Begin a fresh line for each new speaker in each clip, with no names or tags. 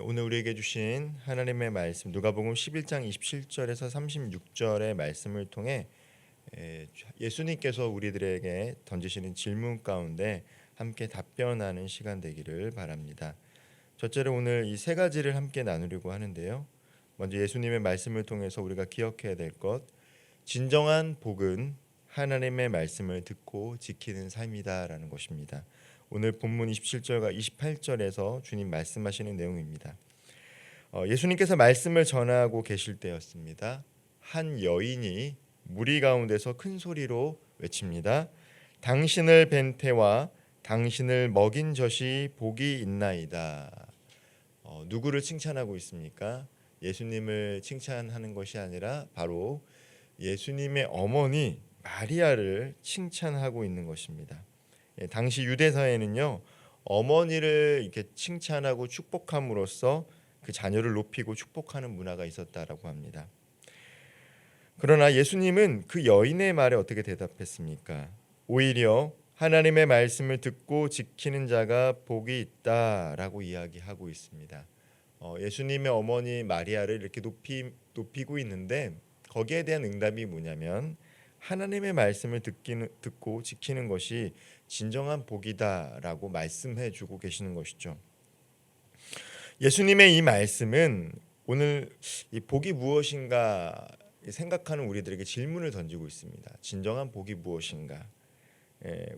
오늘 우리에게 주신 하나님의 말씀 누가복음 11장 27절에서 36절의 말씀을 통해 예수님께서 우리들에게 던지시는 질문 가운데 함께 답변하는 시간 되기를 바랍니다. 첫째로 오늘 이 세 가지를 함께 나누려고 하는데요. 먼저 예수님의 말씀을 통해서 우리가 기억해야 될 것, 진정한 복은 하나님의 말씀을 듣고 지키는 삶이다라는 것입니다. 오늘 본문 27절과 28절에서 주님 말씀하시는 내용입니다. 예수님께서 말씀을 전하고 계실 때였습니다. 한 여인이 무리 가운데서 큰 소리로 외칩니다. 당신을 뵌 태와 당신을 먹인 젖이 복이 있나이다. 누구를 칭찬하고 있습니까? 예수님을 칭찬하는 것이 아니라 바로 예수님의 어머니 마리아를 칭찬하고 있는 것입니다. 당시 유대 사회는요, 어머니를 이렇게 칭찬하고 축복함으로써 그 자녀를 높이고 축복하는 문화가 있었다라고 합니다. 그러나 예수님은 그 여인의 말에 어떻게 대답했습니까? 오히려 하나님의 말씀을 듣고 지키는 자가 복이 있다라고 이야기하고 있습니다. 예수님의 어머니 마리아를 이렇게 높이고 있는데 거기에 대한 응답이 뭐냐면 하나님의 말씀을 듣고 지키는 것이 진정한 복이다라고 말씀해주고 계시는 것이죠. 예수님의 이 말씀은 오늘 이 복이 무엇인가 생각하는 우리들에게 질문을 던지고 있습니다. 진정한 복이 무엇인가?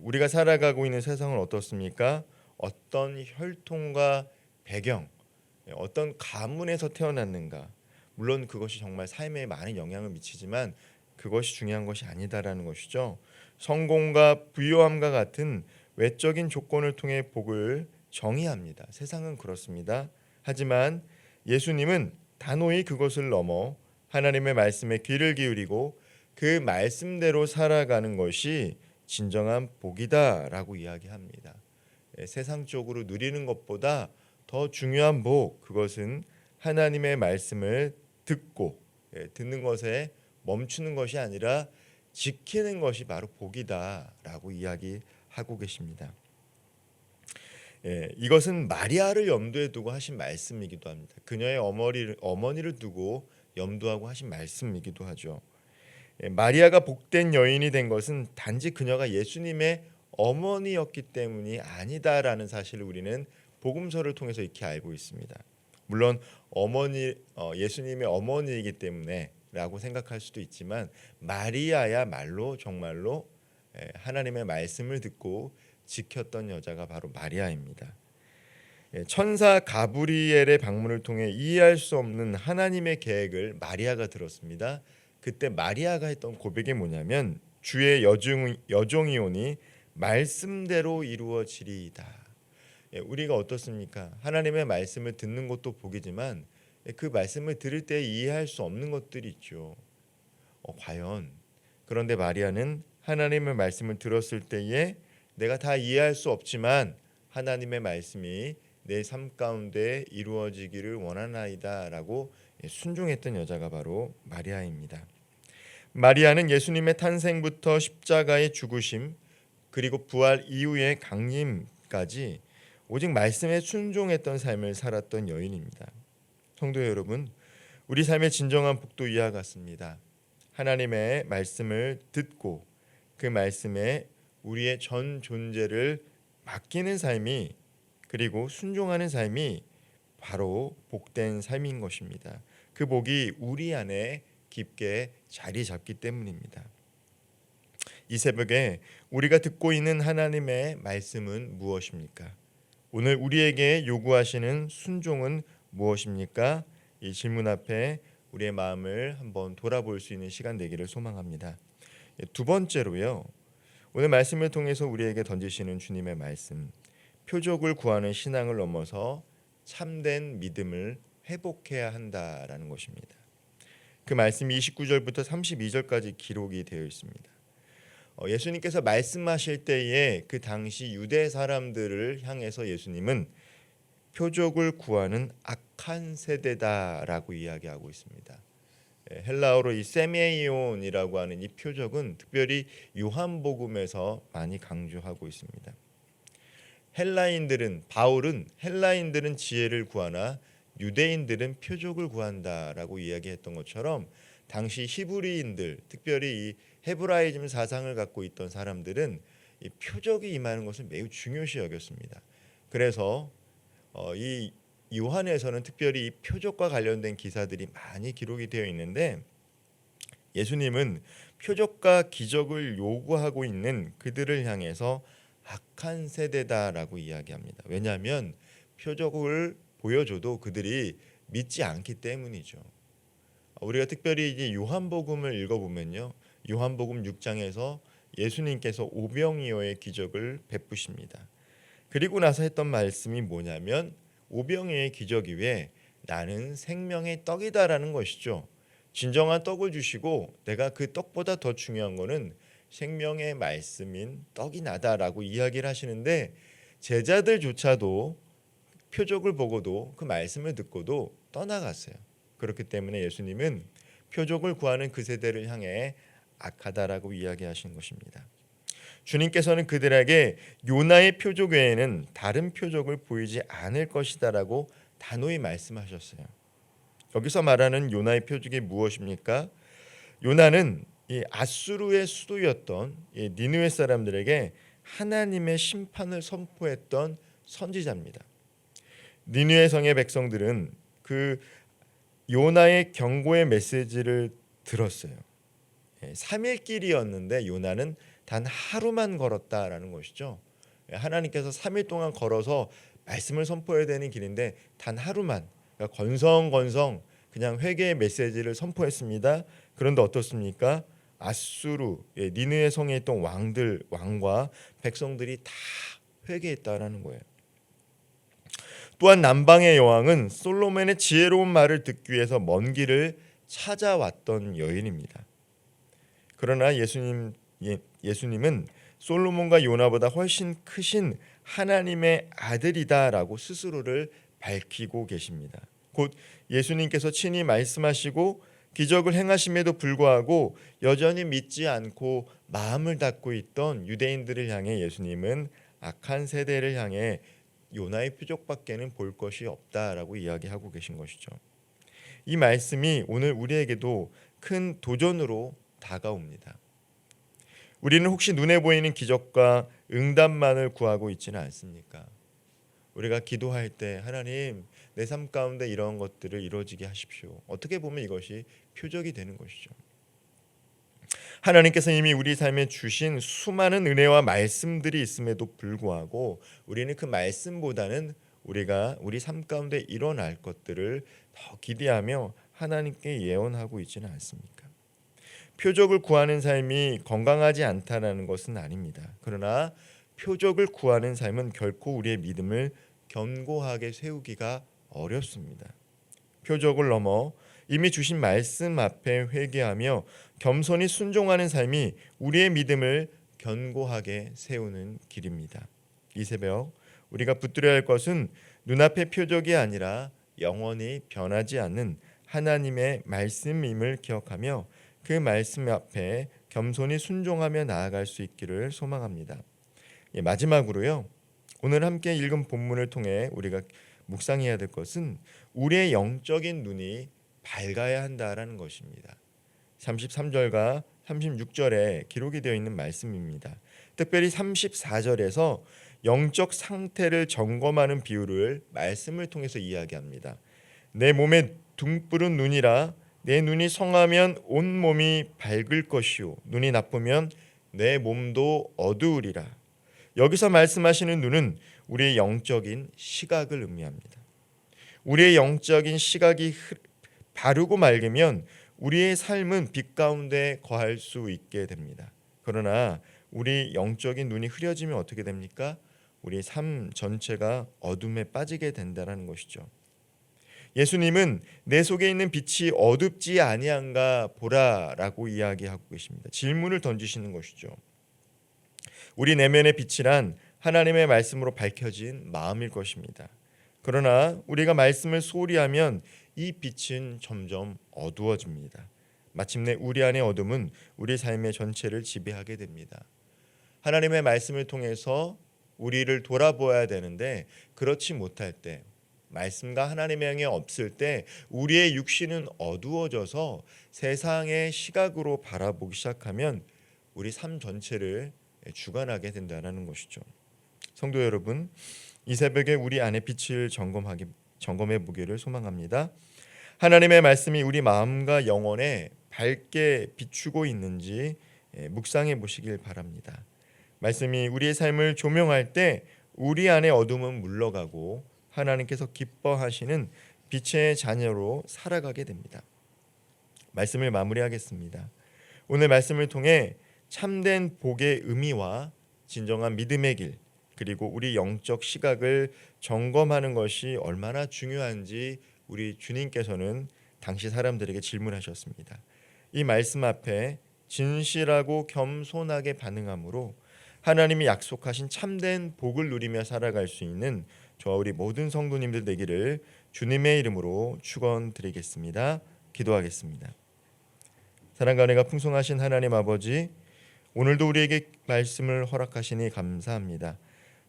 우리가 살아가고 있는 세상은 어떻습니까? 어떤 혈통과 배경, 어떤 가문에서 태어났는가? 물론 그것이 정말 삶에 많은 영향을 미치지만 그것이 중요한 것이 아니다라는 것이죠. 성공과 부유함과 같은 외적인 조건을 통해 복을 정의합니다. 세상은 그렇습니다. 하지만 예수님은 단호히 그것을 넘어 하나님의 말씀에 귀를 기울이고 그 말씀대로 살아가는 것이 진정한 복이다라고 이야기합니다. 세상적으로 누리는 것보다 더 중요한 복, 그것은 하나님의 말씀을 듣는 것에 멈추는 것이 아니라 지키는 것이 바로 복이다라고 이야기하고 계십니다. 이것은 마리아를 염두에 두고 하신 말씀이기도 합니다. 그녀의 어머니를 두고 염두하고 하신 말씀이기도 하죠. 마리아가 복된 여인이 된 것은 단지 그녀가 예수님의 어머니였기 때문이 아니다라는 사실을 우리는 복음서를 통해서 익히 알고 있습니다. 물론 예수님의 어머니이기 때문에라고 생각할 수도 있지만 마리아야말로 정말로 하나님의 말씀을 듣고 지켰던 여자가 바로 마리아입니다. 천사 가브리엘의 방문을 통해 이해할 수 없는 하나님의 계획을 마리아가 들었습니다. 그때 마리아가 했던 고백이 뭐냐면 주의 여종이오니 말씀대로 이루어지리이다. 우리가 어떻습니까? 하나님의 말씀을 듣는 것도 복이지만 그 말씀을 들을 때 이해할 수 없는 것들이 있죠. 과연 그런데 마리아는 하나님의 말씀을 들었을 때에 내가 다 이해할 수 없지만 하나님의 말씀이 내 삶 가운데 이루어지기를 원하나이다라고 순종했던 여자가 바로 마리아입니다. 마리아는 예수님의 탄생부터 십자가의 죽으심 그리고 부활 이후의 강림까지 오직 말씀에 순종했던 삶을 살았던 여인입니다. 성도 여러분, 우리 삶의 진정한 복도 이와 같습니다. 하나님의 말씀을 듣고 그 말씀에 우리의 전 존재를 맡기는 삶이 그리고 순종하는 삶이 바로 복된 삶인 것입니다. 그 복이 우리 안에 깊게 자리 잡기 때문입니다. 이 새벽에 우리가 듣고 있는 하나님의 말씀은 무엇입니까? 오늘 우리에게 요구하시는 순종은 무엇입니까? 이 질문 앞에 우리의 마음을 한번 돌아볼 수 있는 시간 되기를 소망합니다. 두 번째로요. 오늘 말씀을 통해서 우리에게 던지시는 주님의 말씀, 표적을 구하는 신앙을 넘어서 참된 믿음을 회복해야 한다라는 것입니다. 그 말씀이 29절부터 32절까지 기록이 되어 있습니다. 예수님께서 말씀하실 때에 그 당시 유대 사람들을 향해서 예수님은 표적을 구하는 악한 세대다라고 이야기하고 있습니다. 헬라어로 이 세메이온이라고 하는 이 표적은 특별히 요한복음에서 많이 강조하고 있습니다. 바울은 헬라인들은 지혜를 구하나 유대인들은 표적을 구한다라고 이야기했던 것처럼 당시 히브리인들, 특별히 이 헤브라이즘 사상을 갖고 있던 사람들은 이 표적이 임하는 것을 매우 중요시 여겼습니다. 그래서 이 요한에서는 특별히 이 표적과 관련된 기사들이 많이 기록이 되어 있는데, 예수님은 표적과 기적을 요구하고 있는 그들을 향해서 악한 세대다라고 이야기합니다. 왜냐하면 표적을 보여줘도 그들이 믿지 않기 때문이죠. 우리가 특별히 이제 요한복음을 읽어보면요, 요한복음 6장에서 예수님께서 오병이어의 기적을 베푸십니다. 그리고 나서 했던 말씀이 뭐냐면 오병이어의 기적 이외에 나는 생명의 떡이다라는 것이죠. 진정한 떡을 주시고 내가 그 떡보다 더 중요한 거는 생명의 말씀인 떡이 나다라고 이야기를 하시는데, 제자들조차도 표적을 보고도 그 말씀을 듣고도 떠나갔어요. 그렇기 때문에 예수님은 표적을 구하는 그 세대를 향해 악하다라고 이야기하신 것입니다. 주님께서는 그들에게 요나의 표적 외에는 다른 표적을 보이지 않을 것이다라고 단호히 말씀하셨어요. 여기서 말하는 요나의 표적이 무엇입니까? 요나는 이 아수르의 수도였던 이 니느웨 사람들에게 하나님의 심판을 선포했던 선지자입니다. 니느웨 성의 백성들은 그 요나의 경고의 메시지를 들었어요. 3일 길이었는데 요나는 단 하루만 걸었다라는 것이죠. 하나님께서 3일 동안 걸어서 말씀을 선포해야 되는 길인데 단 하루만, 그러니까 건성건성 그냥 회개의 메시지를 선포했습니다. 그런데 어떻습니까? 아수르 니느웨 성에 있던 왕과 백성들이 다 회개했다라는 거예요. 또한 남방의 여왕은 솔로몬의 지혜로운 말을 듣기 위해서 먼 길을 찾아왔던 여인입니다. 그러나 예수님은 솔로몬과 요나보다 훨씬 크신 하나님의 아들이다라고 스스로를 밝히고 계십니다. 곧 예수님께서 친히 말씀하시고 기적을 행하심에도 불구하고 여전히 믿지 않고 마음을 닫고 있던 유대인들을 향해 예수님은 악한 세대를 향해 요나의 표적밖에는 볼 것이 없다라고 이야기하고 계신 것이죠. 이 말씀이 오늘 우리에게도 큰 도전으로 다가옵니다. 우리는 혹시 눈에 보이는 기적과 응답만을 구하고 있지는 않습니까? 우리가 기도할 때 하나님 내 삶 가운데 이런 것들을 이루어지게 하십시오. 어떻게 보면 이것이 표적이 되는 것이죠. 하나님께서 이미 우리 삶에 주신 수많은 은혜와 말씀들이 있음에도 불구하고 우리는 그 말씀보다는 우리가 우리 삶 가운데 일어날 것들을 더 기대하며 하나님께 예언하고 있지는 않습니까? 표적을 구하는 삶이 건강하지 않다는 것은 아닙니다. 그러나 표적을 구하는 삶은 결코 우리의 믿음을 견고하게 세우기가 어렵습니다. 표적을 넘어 이미 주신 말씀 앞에 회개하며 겸손히 순종하는 삶이 우리의 믿음을 견고하게 세우는 길입니다. 이 새벽 우리가 붙들어야 할 것은 눈앞의 표적이 아니라 영원히 변하지 않는 하나님의 말씀임을 기억하며 그 말씀 앞에 겸손히 순종하며 나아갈 수 있기를 소망합니다. 마지막으로요, 오늘 함께 읽은 본문을 통해 우리가 묵상해야 될 것은 우리의 영적인 눈이 밝아야 한다라는 것입니다. 33절과 36절에 기록이 되어 있는 말씀입니다. 특별히 34절에서 영적 상태를 점검하는 비유를 말씀을 통해서 이야기합니다. 내 몸에 둥뿌른 눈이라 내 눈이 성하면 온 몸이 밝을 것이요 눈이 나쁘면 내 몸도 어두우리라. 여기서 말씀하시는 눈은 우리의 영적인 시각을 의미합니다. 우리의 영적인 시각이 바르고 맑으면 우리의 삶은 빛 가운데 거할 수 있게 됩니다. 그러나 우리 영적인 눈이 흐려지면 어떻게 됩니까? 우리 삶 전체가 어둠에 빠지게 된다는 것이죠. 예수님은 내 속에 있는 빛이 어둡지 아니한가 보라라고 이야기하고 계십니다. 질문을 던지시는 것이죠. 우리 내면의 빛이란 하나님의 말씀으로 밝혀진 마음일 것입니다. 그러나 우리가 말씀을 소홀히 하면 이 빛은 점점 어두워집니다. 마침내 우리 안의 어둠은 우리 삶의 전체를 지배하게 됩니다. 하나님의 말씀을 통해서 우리를 돌아보아야 되는데 그렇지 못할 때 말씀과 하나님의 영이 없을 때 우리의 육신은 어두워져서 세상의 시각으로 바라보기 시작하면 우리 삶 전체를 주관하게 된다는 것이죠. 성도 여러분, 이 새벽에 우리 안의 빛을 점검해 보기를 소망합니다. 하나님의 말씀이 우리 마음과 영혼에 밝게 비추고 있는지 묵상해 보시길 바랍니다. 말씀이 우리의 삶을 조명할 때 우리 안의 어둠은 물러가고 하나님께서 기뻐하시는 빛의 자녀로 살아가게 됩니다. 말씀을 마무리하겠습니다. 오늘 말씀을 통해 참된 복의 의미와 진정한 믿음의 길, 그리고 우리 영적 시각을 점검하는 것이 얼마나 중요한지 우리 주님께서는 당시 사람들에게 질문하셨습니다. 이 말씀 앞에 진실하고 겸손하게 반응함으로 하나님이 약속하신 참된 복을 누리며 살아갈 수 있는 저와 우리 모든 성도님들 되기를 주님의 이름으로 축원드리겠습니다. 기도하겠습니다. 사랑과 은혜가 풍성하신 하나님 아버지, 오늘도 우리에게 말씀을 허락하시니 감사합니다.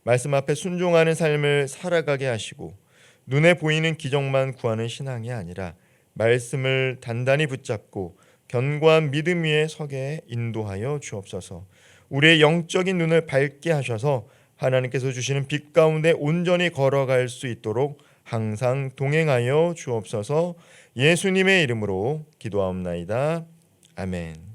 말씀 앞에 순종하는 삶을 살아가게 하시고 눈에 보이는 기적만 구하는 신앙이 아니라 말씀을 단단히 붙잡고 견고한 믿음 위에 서게 인도하여 주옵소서. 우리의 영적인 눈을 밝게 하셔서 하나님께서 주시는 빛 가운데 온전히 걸어갈 수 있도록 항상 동행하여 주옵소서. 예수님의 이름으로 기도하옵나이다. 아멘.